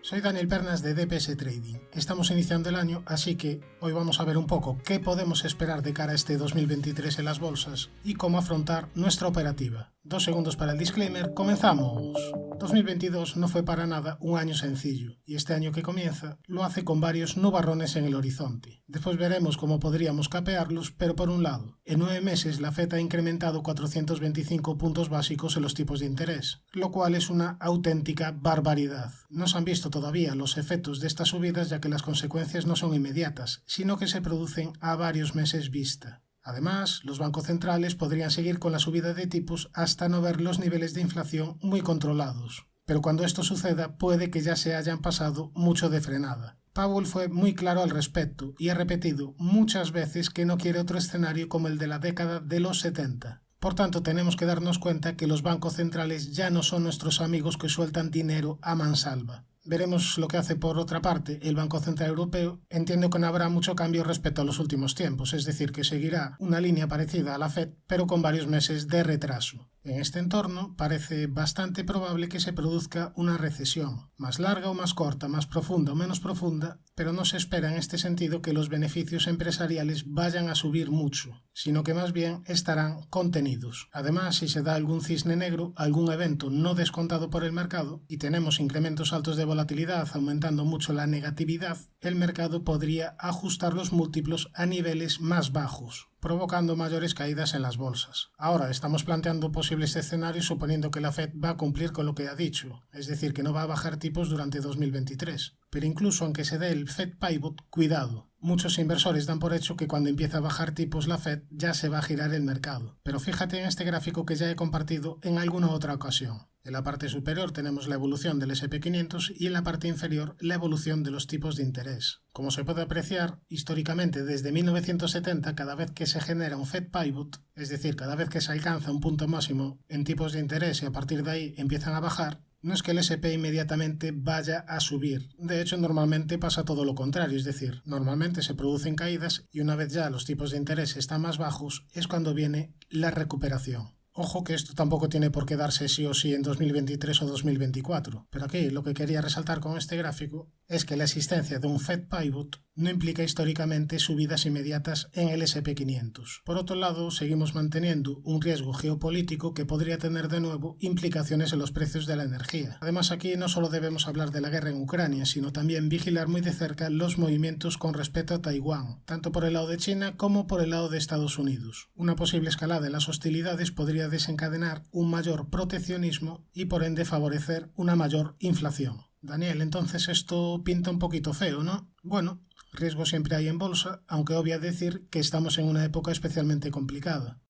Soy Daniel Pernas de DPS Trading. Estamos iniciando el año, así que hoy vamos a ver un poco qué podemos esperar de cara a este 2023 en las bolsas y cómo afrontar nuestra operativa. 2 segundos para el disclaimer, ¡comenzamos! 2022 no fue para nada un año sencillo, y este año que comienza lo hace con varios nubarrones en el horizonte. Después veremos cómo podríamos capearlos, pero por un lado, en 9 meses la Fed ha incrementado 425 puntos básicos en los tipos de interés, lo cual es una auténtica barbaridad. No se han visto todavía los efectos de estas subidas, ya que las consecuencias no son inmediatas, sino que se producen a varios meses vista. Además, los bancos centrales podrían seguir con la subida de tipos hasta no ver los niveles de inflación muy controlados. Pero cuando esto suceda, puede que ya se hayan pasado mucho de frenada. Powell fue muy claro al respecto y ha repetido muchas veces que no quiere otro escenario como el de la década de los 70. Por tanto, tenemos que darnos cuenta que los bancos centrales ya no son nuestros amigos que sueltan dinero a mansalva. Veremos lo que hace por otra parte el Banco Central Europeo. Entiendo que no habrá mucho cambio respecto a los últimos tiempos, es decir, que seguirá una línea parecida a la Fed, pero con varios meses de retraso. En este entorno parece bastante probable que se produzca una recesión, más larga o más corta, más profunda o menos profunda, pero no se espera en este sentido que los beneficios empresariales vayan a subir mucho, sino que más bien estarán contenidos. Además, si se da algún cisne negro, algún evento no descontado por el mercado, y tenemos incrementos altos de volatilidad aumentando mucho la negatividad, el mercado podría ajustar los múltiplos a niveles más bajos, provocando mayores caídas en las bolsas. Ahora estamos planteando posibles escenarios suponiendo que la Fed va a cumplir con lo que ha dicho, es decir, que no va a bajar tipos durante 2023. Pero incluso aunque se dé el Fed Pivot, cuidado. Muchos inversores dan por hecho que cuando empieza a bajar tipos la Fed ya se va a girar el mercado. Pero fíjate en este gráfico que ya he compartido en alguna otra ocasión. En la parte superior tenemos la evolución del S&P 500 y en la parte inferior la evolución de los tipos de interés. Como se puede apreciar, históricamente desde 1970 cada vez que se genera un Fed Pivot, es decir, cada vez que se alcanza un punto máximo en tipos de interés y a partir de ahí empiezan a bajar, no es que el S&P inmediatamente vaya a subir. De hecho, normalmente pasa todo lo contrario, es decir, normalmente se producen caídas y una vez ya los tipos de interés están más bajos es cuando viene la recuperación. Ojo que esto tampoco tiene por qué darse sí o sí en 2023 o 2024, pero aquí lo que quería resaltar con este gráfico es que la existencia de un Fed Pivot no implica históricamente subidas inmediatas en el S&P 500. Por otro lado, seguimos manteniendo un riesgo geopolítico que podría tener de nuevo implicaciones en los precios de la energía. Además, aquí no solo debemos hablar de la guerra en Ucrania, sino también vigilar muy de cerca los movimientos con respecto a Taiwán, tanto por el lado de China como por el lado de Estados Unidos. Una posible escalada en las hostilidades podría desencadenar un mayor proteccionismo y por ende favorecer una mayor inflación. Daniel, entonces esto pinta un poquito feo, ¿no? Bueno, riesgo siempre hay en bolsa, aunque obvia decir que estamos en una época especialmente complicada.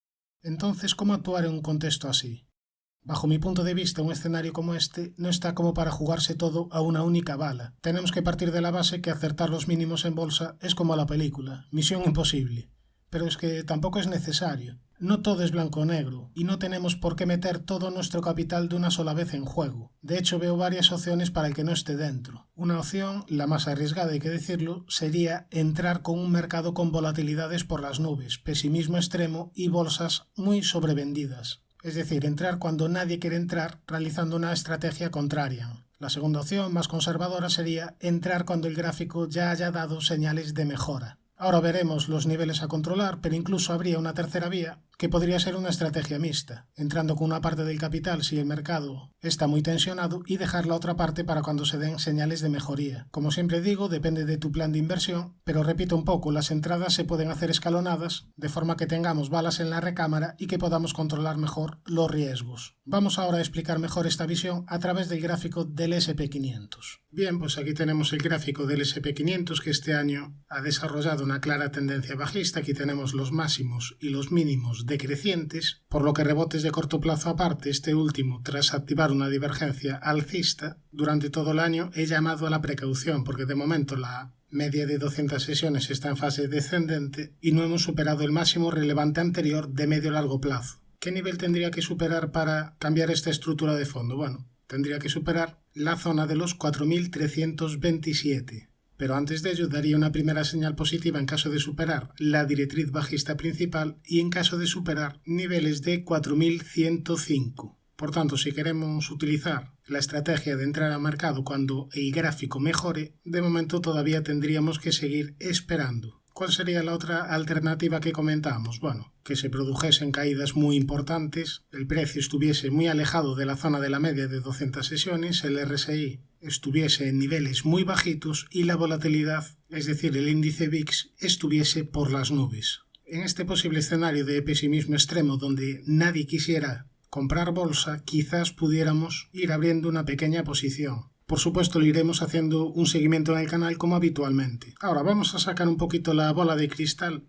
Entonces, ¿cómo actuar en un contexto así? Bajo mi punto de vista, un escenario como este no está como para jugarse todo a una única bala. Tenemos que partir de la base que acertar los mínimos en bolsa es como la película, misión imposible. Pero es que tampoco es necesario. No todo es blanco o negro, y no tenemos por qué meter todo nuestro capital de una sola vez en juego. De hecho, veo varias opciones para el que no esté dentro. Una opción, la más arriesgada hay que decirlo, sería entrar con un mercado con volatilidades por las nubes, pesimismo extremo y bolsas muy sobrevendidas. Es decir, entrar cuando nadie quiere entrar, realizando una estrategia contraria. La segunda opción, más conservadora, sería entrar cuando el gráfico ya haya dado señales de mejora. Ahora veremos los niveles a controlar, pero incluso habría una tercera vía, que podría ser una estrategia mixta, entrando con una parte del capital si el mercado está muy tensionado y dejar la otra parte para cuando se den señales de mejoría. Como siempre digo, depende de tu plan de inversión, pero repito un poco, las entradas se pueden hacer escalonadas, de forma que tengamos balas en la recámara y que podamos controlar mejor los riesgos. Vamos ahora a explicar mejor esta visión a través del gráfico del S&P 500. Bien, pues aquí tenemos el gráfico del S&P 500 que este año ha desarrollado una clara tendencia bajista. Aquí tenemos los máximos y los mínimos decrecientes, por lo que rebotes de corto plazo aparte, este último tras activar una divergencia alcista, durante todo el año he llamado a la precaución porque de momento la media de 200 sesiones está en fase descendente y no hemos superado el máximo relevante anterior de medio-largo plazo. ¿Qué nivel tendría que superar para cambiar esta estructura de fondo? Bueno, tendría que superar la zona de los 4.327. Pero antes de ello daría una primera señal positiva en caso de superar la directriz bajista principal y en caso de superar niveles de 4.105. Por tanto, si queremos utilizar la estrategia de entrar al mercado cuando el gráfico mejore, de momento todavía tendríamos que seguir esperando. ¿Cuál sería la otra alternativa que comentamos? Bueno, que se produjesen caídas muy importantes, el precio estuviese muy alejado de la zona de la media de 200 sesiones, el RSI estuviese en niveles muy bajitos y la volatilidad, es decir, el índice VIX, estuviese por las nubes. En este posible escenario de pesimismo extremo donde nadie quisiera comprar bolsa, quizás pudiéramos ir abriendo una pequeña posición. Por supuesto, le iremos haciendo un seguimiento en el canal como habitualmente. Ahora vamos a sacar un poquito la bola de cristal.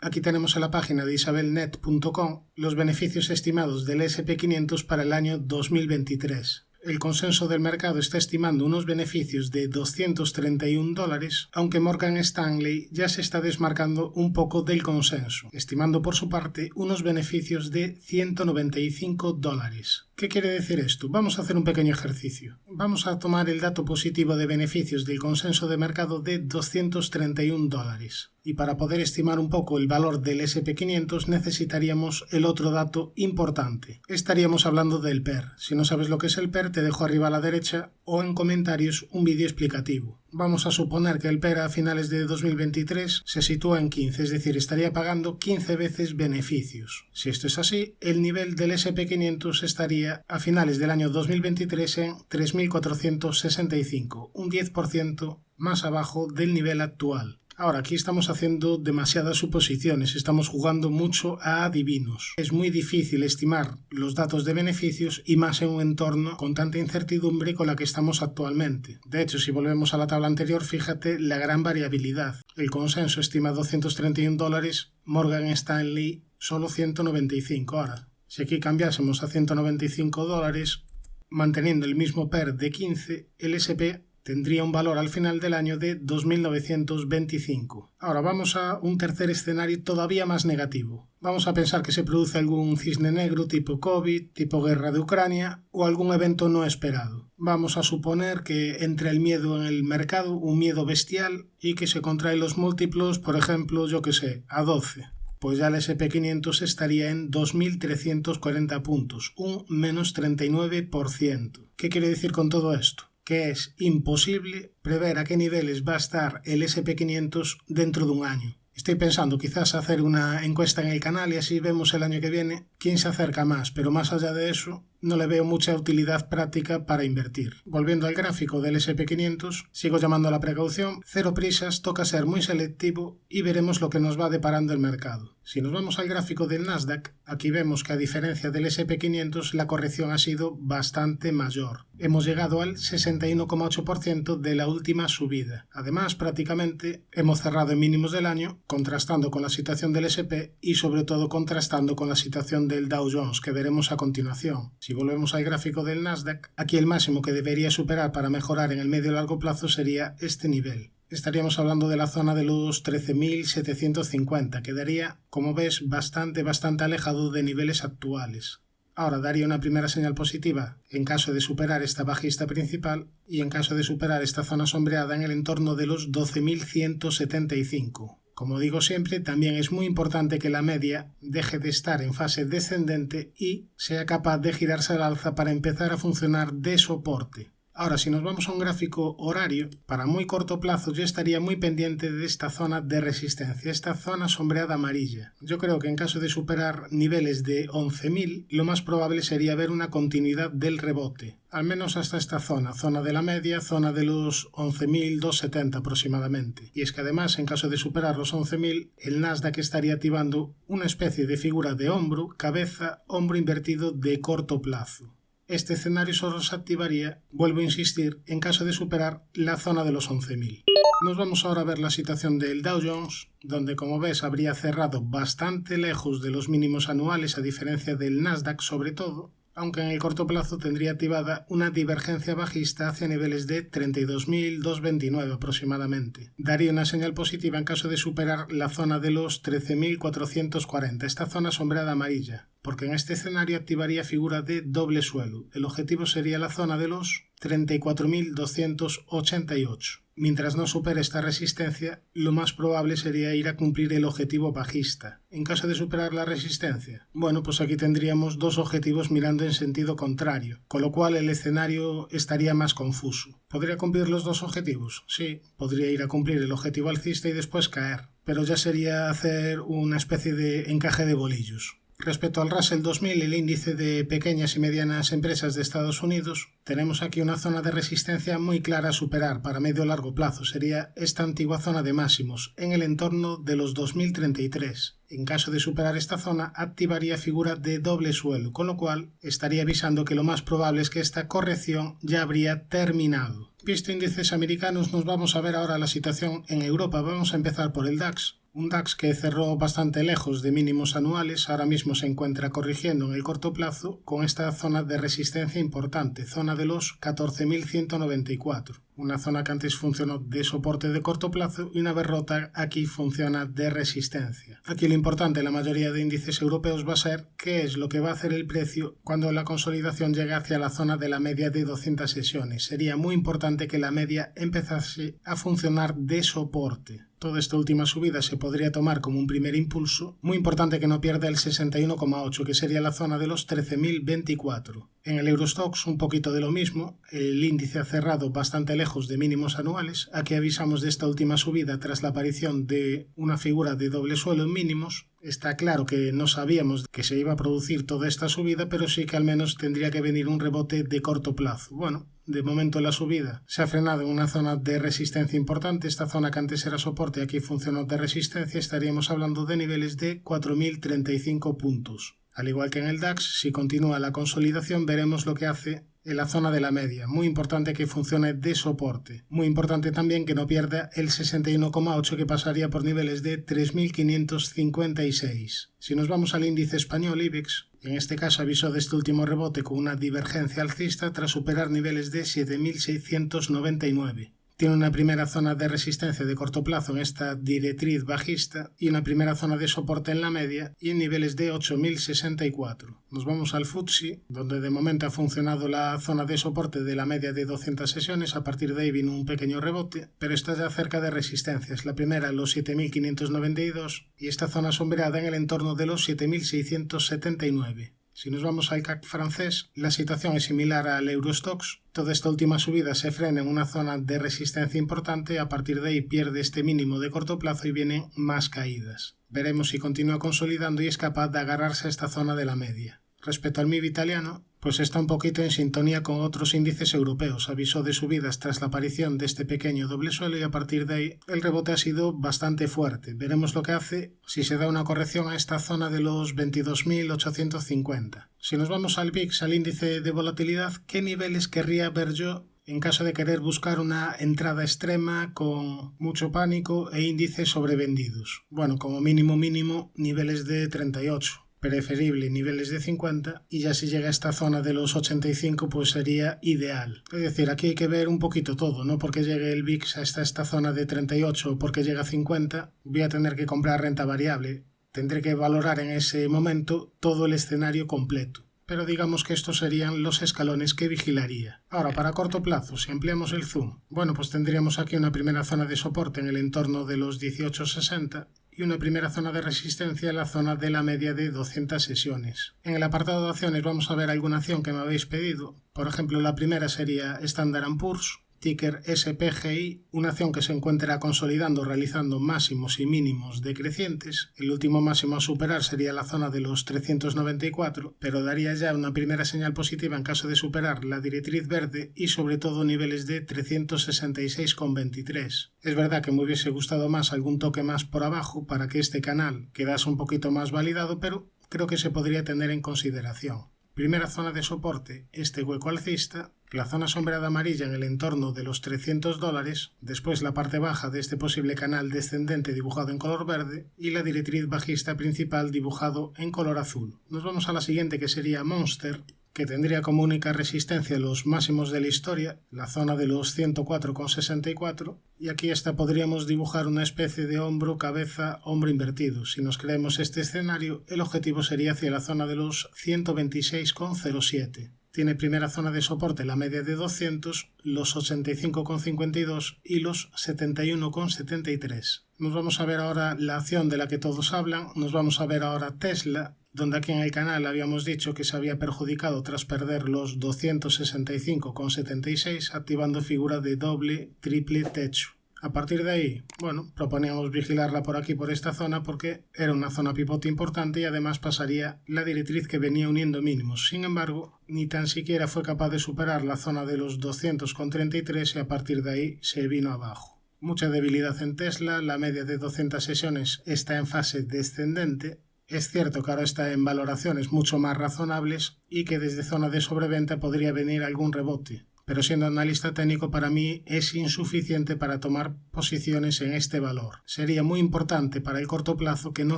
Aquí tenemos en la página de isabelnet.com los beneficios estimados del S&P 500 para el año 2023. El consenso del mercado está estimando unos beneficios de $231, aunque Morgan Stanley ya se está desmarcando un poco del consenso, estimando por su parte unos beneficios de $195. ¿Qué quiere decir esto? Vamos a hacer un pequeño ejercicio. Vamos a tomar el dato positivo de beneficios del consenso de mercado de $231. Y para poder estimar un poco el valor del S&P 500 necesitaríamos el otro dato importante. Estaríamos hablando del PER. Si no sabes lo que es el PER, te dejo arriba a la derecha o en comentarios un vídeo explicativo. Vamos a suponer que el PER a finales de 2023 se sitúa en 15, es decir, estaría pagando 15 veces beneficios. Si esto es así, el nivel del S&P 500 estaría a finales del año 2023 en 3.465, un 10% más abajo del nivel actual. Ahora, aquí estamos haciendo demasiadas suposiciones, estamos jugando mucho a adivinos. Es muy difícil estimar los datos de beneficios y más en un entorno con tanta incertidumbre con la que estamos actualmente. De hecho, si volvemos a la tabla anterior, fíjate la gran variabilidad. El consenso estima $231, Morgan Stanley solo 195. Ahora, si aquí cambiásemos a $195, manteniendo el mismo PER de 15, el S&P tendría un valor al final del año de 2.925. Ahora vamos a un tercer escenario todavía más negativo. Vamos a pensar que se produce algún cisne negro tipo COVID, tipo guerra de Ucrania o algún evento no esperado. Vamos a suponer que entre el miedo en el mercado, un miedo bestial, y que se contraen los múltiplos, por ejemplo, yo que sé, a 12. Pues ya el S&P 500 estaría en 2.340 puntos, un menos 39%. ¿Qué quiere decir con todo esto? Que es imposible prever a qué niveles va a estar el S&P 500 dentro de un año. Estoy pensando quizás hacer una encuesta en el canal y así vemos el año que viene quién se acerca más, pero más allá de eso no le veo mucha utilidad práctica para invertir. Volviendo al gráfico del S&P 500, sigo llamando a la precaución, cero prisas, toca ser muy selectivo y veremos lo que nos va deparando el mercado. Si nos vamos al gráfico del Nasdaq, aquí vemos que a diferencia del S&P 500 la corrección ha sido bastante mayor. Hemos llegado al 61,8% de la última subida. Además, prácticamente hemos cerrado en mínimos del año, contrastando con la situación del S&P y sobre todo contrastando con la situación del Dow Jones, que veremos a continuación. Si volvemos al gráfico del Nasdaq, aquí el máximo que debería superar para mejorar en el medio y largo plazo sería este nivel. Estaríamos hablando de la zona de los 13.750, que daría, como ves, bastante alejado de niveles actuales. Ahora daría una primera señal positiva en caso de superar esta bajista principal y en caso de superar esta zona sombreada en el entorno de los 12.175. Como digo siempre, también es muy importante que la media deje de estar en fase descendente y sea capaz de girarse al alza para empezar a funcionar de soporte. Ahora, si nos vamos a un gráfico horario, para muy corto plazo yo estaría muy pendiente de esta zona de resistencia, esta zona sombreada amarilla. Yo creo que en caso de superar niveles de 11.000, lo más probable sería ver una continuidad del rebote, al menos hasta esta zona de la media, zona de los 11.270 aproximadamente. Y es que además, en caso de superar los 11.000, el Nasdaq estaría activando una especie de figura de hombro, cabeza, hombro invertido de corto plazo. Este escenario solo se activaría, vuelvo a insistir, en caso de superar la zona de los 11.000. Nos vamos ahora a ver la situación del Dow Jones, donde como ves habría cerrado bastante lejos de los mínimos anuales a diferencia del Nasdaq sobre todo, aunque en el corto plazo tendría activada una divergencia bajista hacia niveles de 32.229 aproximadamente. Daría una señal positiva en caso de superar la zona de los 13.440, esta zona sombreada amarilla, porque en este escenario activaría figura de doble suelo. El objetivo sería la zona de los 34.288. mientras no supere esta resistencia, lo más probable sería ir a cumplir el objetivo bajista. En caso de superar la resistencia, bueno, pues aquí tendríamos dos objetivos mirando en sentido contrario, con lo cual el escenario estaría más confuso. ¿Podría cumplir los dos objetivos? Sí, podría ir a cumplir el objetivo alcista y después caer, pero ya sería hacer una especie de encaje de bolillos. Respecto al Russell 2000, el índice de pequeñas y medianas empresas de Estados Unidos, tenemos aquí una zona de resistencia muy clara a superar para medio o largo plazo. Sería esta antigua zona de máximos, en el entorno de los 2033. En caso de superar esta zona, activaría figura de doble suelo, con lo cual estaría avisando que lo más probable es que esta corrección ya habría terminado. Visto índices americanos, nos vamos a ver ahora la situación en Europa. Vamos a empezar por el DAX. Un DAX que cerró bastante lejos de mínimos anuales, ahora mismo se encuentra corrigiendo en el corto plazo con esta zona de resistencia importante, zona de los 14.194. Una zona que antes funcionó de soporte de corto plazo y una vez rota aquí funciona de resistencia. Aquí lo importante en la mayoría de índices europeos va a ser qué es lo que va a hacer el precio cuando la consolidación llegue hacia la zona de la media de 200 sesiones. Sería muy importante que la media empezase a funcionar de soporte. Toda esta última subida se podría tomar como un primer impulso. Muy importante que no pierda el 61,8, que sería la zona de los 13.024. En el Eurostoxx un poquito de lo mismo, el índice ha cerrado bastante lejos de mínimos anuales. Aquí avisamos de esta última subida tras la aparición de una figura de doble suelo en mínimos. Está claro que no sabíamos que se iba a producir toda esta subida, pero sí que al menos tendría que venir un rebote de corto plazo. Bueno, de momento la subida se ha frenado en una zona de resistencia importante. Esta zona que antes era soporte aquí funcionó de resistencia. Estaríamos hablando de niveles de 4.035 puntos. Al igual que en el DAX, si continúa la consolidación veremos lo que hace en la zona de la media. Muy importante que funcione de soporte. Muy importante también que no pierda el 61,8 que pasaría por niveles de 3.556. Si nos vamos al índice español IBEX, en este caso avisó de este último rebote con una divergencia alcista tras superar niveles de 7.699. Tiene una primera zona de resistencia de corto plazo en esta directriz bajista y una primera zona de soporte en la media y en niveles de 8.064. Nos vamos al FTSE, donde de momento ha funcionado la zona de soporte de la media de 200 sesiones. A partir de ahí vino un pequeño rebote, pero está ya cerca de resistencias. La primera los 7.592 y esta zona sombreada en el entorno de los 7.679. Si nos vamos al CAC francés, la situación es similar al Eurostoxx. Toda esta última subida se frena en una zona de resistencia importante, a partir de ahí pierde este mínimo de corto plazo y vienen más caídas. Veremos si continúa consolidando y es capaz de agarrarse a esta zona de la media. Respecto al MIB italiano, pues está un poquito en sintonía con otros índices europeos. Avisó de subidas tras la aparición de este pequeño doble suelo y a partir de ahí el rebote ha sido bastante fuerte. Veremos lo que hace si se da una corrección a esta zona de los 22.850. Si nos vamos al VIX, al índice de volatilidad, ¿qué niveles querría ver yo en caso de querer buscar una entrada extrema con mucho pánico e índices sobrevendidos? Bueno, como mínimo niveles de 38. Preferible niveles de 50 y ya si llega a esta zona de los 85 pues sería ideal. Es decir, aquí hay que ver un poquito todo, no porque llegue el VIX hasta esta zona de 38 o porque llega a 50 voy a tener que comprar renta variable. Tendré que valorar en ese momento todo el escenario completo. Pero digamos que estos serían los escalones que vigilaría. Ahora, para corto plazo, si ampliamos el zoom, bueno, pues tendríamos aquí una primera zona de soporte en el entorno de los 18,60 y una primera zona de resistencia en la zona de la media de 200 sesiones. En el apartado de acciones vamos a ver alguna acción que me habéis pedido. Por ejemplo, la primera sería Standard & Poor's, ticker SPGI, una acción que se encuentra consolidando, realizando máximos y mínimos decrecientes. El último máximo a superar sería la zona de los 394, pero daría ya una primera señal positiva en caso de superar la directriz verde y sobre todo niveles de 366,23. Es verdad que me hubiese gustado más algún toque más por abajo para que este canal quedase un poquito más validado, pero creo que se podría tener en consideración. Primera zona de soporte, este hueco alcista, la zona sombreada amarilla en el entorno de los $300, después la parte baja de este posible canal descendente dibujado en color verde y la directriz bajista principal dibujado en color azul. Nos vamos a la siguiente, que sería Monster, que tendría como única resistencia los máximos de la historia, la zona de los 104,64, y aquí hasta podríamos dibujar una especie de hombro, cabeza, hombro invertido. Si nos creemos este escenario, el objetivo sería hacia la zona de los 126,07. tiene primera zona de soporte la media de 200, los 85,52 y los 71,73. Nos vamos a ver ahora la acción de la que todos hablan, nos vamos a ver ahora Tesla, donde aquí en el canal habíamos dicho que se había perjudicado tras perder los 265,76 activando figura de doble, triple techo. A partir de ahí, bueno, proponíamos vigilarla por aquí, por esta zona, porque era una zona pivote importante y además pasaría la directriz que venía uniendo mínimos. Sin embargo, ni tan siquiera fue capaz de superar la zona de los 200,33 y a partir de ahí se vino abajo. Mucha debilidad en Tesla, la media de 200 sesiones está en fase descendente. Es cierto que ahora está en valoraciones mucho más razonables y que desde zona de sobreventa podría venir algún rebote. Pero siendo analista técnico para mí es insuficiente para tomar posiciones en este valor. Sería muy importante para el corto plazo que no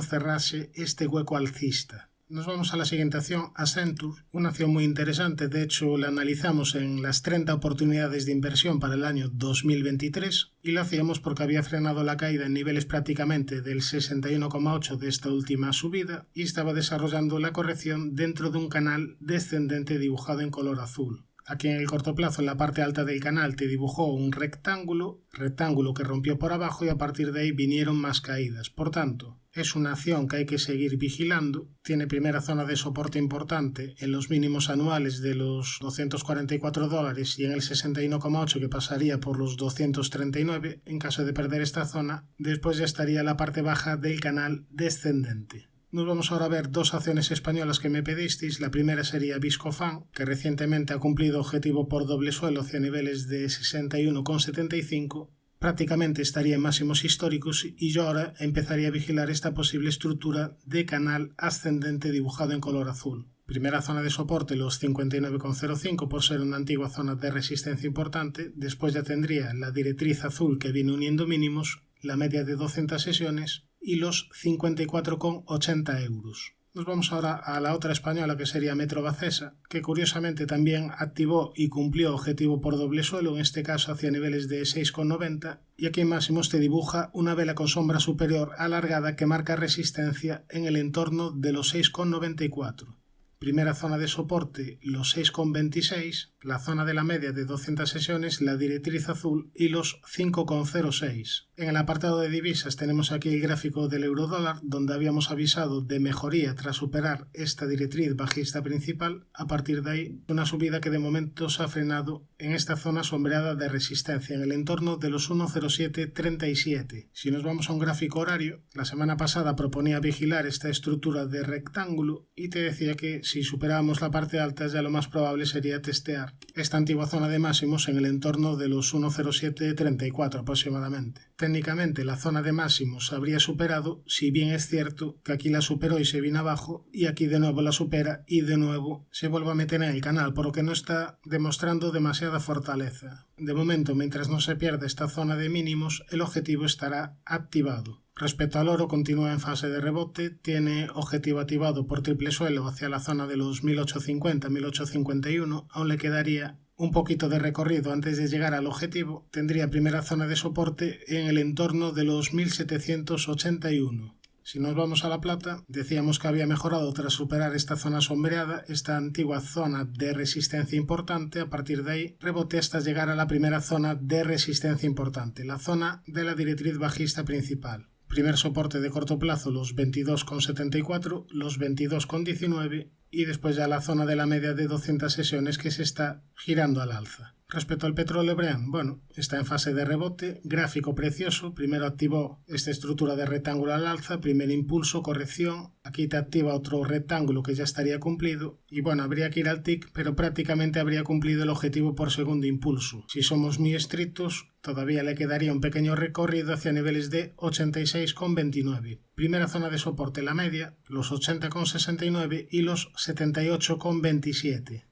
cerrase este hueco alcista. Nos vamos a la siguiente acción, Accenture, una acción muy interesante, de hecho la analizamos en las 30 oportunidades de inversión para el año 2023 y lo hacíamos porque había frenado la caída en niveles prácticamente del 61,8 de esta última subida y estaba desarrollando la corrección dentro de un canal descendente dibujado en color azul. Aquí en el corto plazo, en la parte alta del canal, te dibujó un rectángulo que rompió por abajo y a partir de ahí vinieron más caídas. Por tanto, es una acción que hay que seguir vigilando. Tiene primera zona de soporte importante en los mínimos anuales de los $244 y en el 61,8 que pasaría por los 239. En caso de perder esta zona, después ya estaría la parte baja del canal descendente. Nos vamos ahora a ver dos acciones españolas que me pedisteis. La primera sería Viscofan, que recientemente ha cumplido objetivo por doble suelo hacia niveles de 61,75. Prácticamente estaría en máximos históricos y yo ahora empezaría a vigilar esta posible estructura de canal ascendente dibujado en color azul. Primera zona de soporte los 59,05 por ser una antigua zona de resistencia importante. Después ya tendría la directriz azul que viene uniendo mínimos, la media de 200 sesiones y los 54,80 euros. Nos vamos ahora a la otra española que sería Metrovacesa, que curiosamente también activó y cumplió objetivo por doble suelo, en este caso hacia niveles de 6,90 y aquí en máximos te dibuja una vela con sombra superior alargada que marca resistencia en el entorno de los 6,94. Primera zona de soporte los 6,26, la zona de la media de 200 sesiones, la directriz azul y los 5,06. En el apartado de divisas tenemos aquí el gráfico del eurodólar donde habíamos avisado de mejoría tras superar esta directriz bajista principal. A partir de ahí una subida que de momento se ha frenado en esta zona sombreada de resistencia en el entorno de los 1,0737. Si nos vamos a un gráfico horario, la semana pasada proponía vigilar esta estructura de rectángulo y te decía que si superábamos la parte alta ya lo más probable sería testear esta antigua zona de máximos en el entorno de los 1,0734 aproximadamente. Técnicamente la zona de máximos se habría superado, si bien es cierto que aquí la superó y se vino abajo y aquí de nuevo la supera y de nuevo se vuelve a meter en el canal, por lo que no está demostrando demasiada fortaleza. De momento, mientras no se pierda esta zona de mínimos, el objetivo estará activado. Respecto al oro, continúa en fase de rebote, tiene objetivo activado por triple suelo hacia la zona de los 1850-1851, aún le quedaría un poquito de recorrido antes de llegar al objetivo, tendría primera zona de soporte en el entorno de los 1781. Si nos vamos a la plata, decíamos que había mejorado tras superar esta zona sombreada, esta antigua zona de resistencia importante. A partir de ahí rebote hasta llegar a la primera zona de resistencia importante, la zona de la directriz bajista principal. Primer soporte de corto plazo los 22,74, los 22,19 y después ya la zona de la media de 200 sesiones que se está girando al alza. Respecto al petróleo Brent, bueno, está en fase de rebote, gráfico precioso, primero activó esta estructura de rectángulo al alza, primer impulso, corrección, aquí te activa otro rectángulo que ya estaría cumplido y bueno, habría que ir al tick, pero prácticamente habría cumplido el objetivo por segundo impulso. Si somos muy estrictos, todavía le quedaría un pequeño recorrido hacia niveles de 86,29. Primera zona de soporte la media, los 80,69 y los 78,27.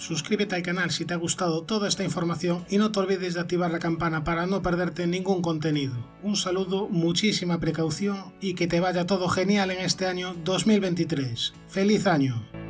Suscríbete al canal si te ha gustado toda esta información y no te olvides de activar la campana para no perderte ningún contenido. Un saludo, muchísima precaución y que te vaya todo genial en este año 2023. ¡Feliz año!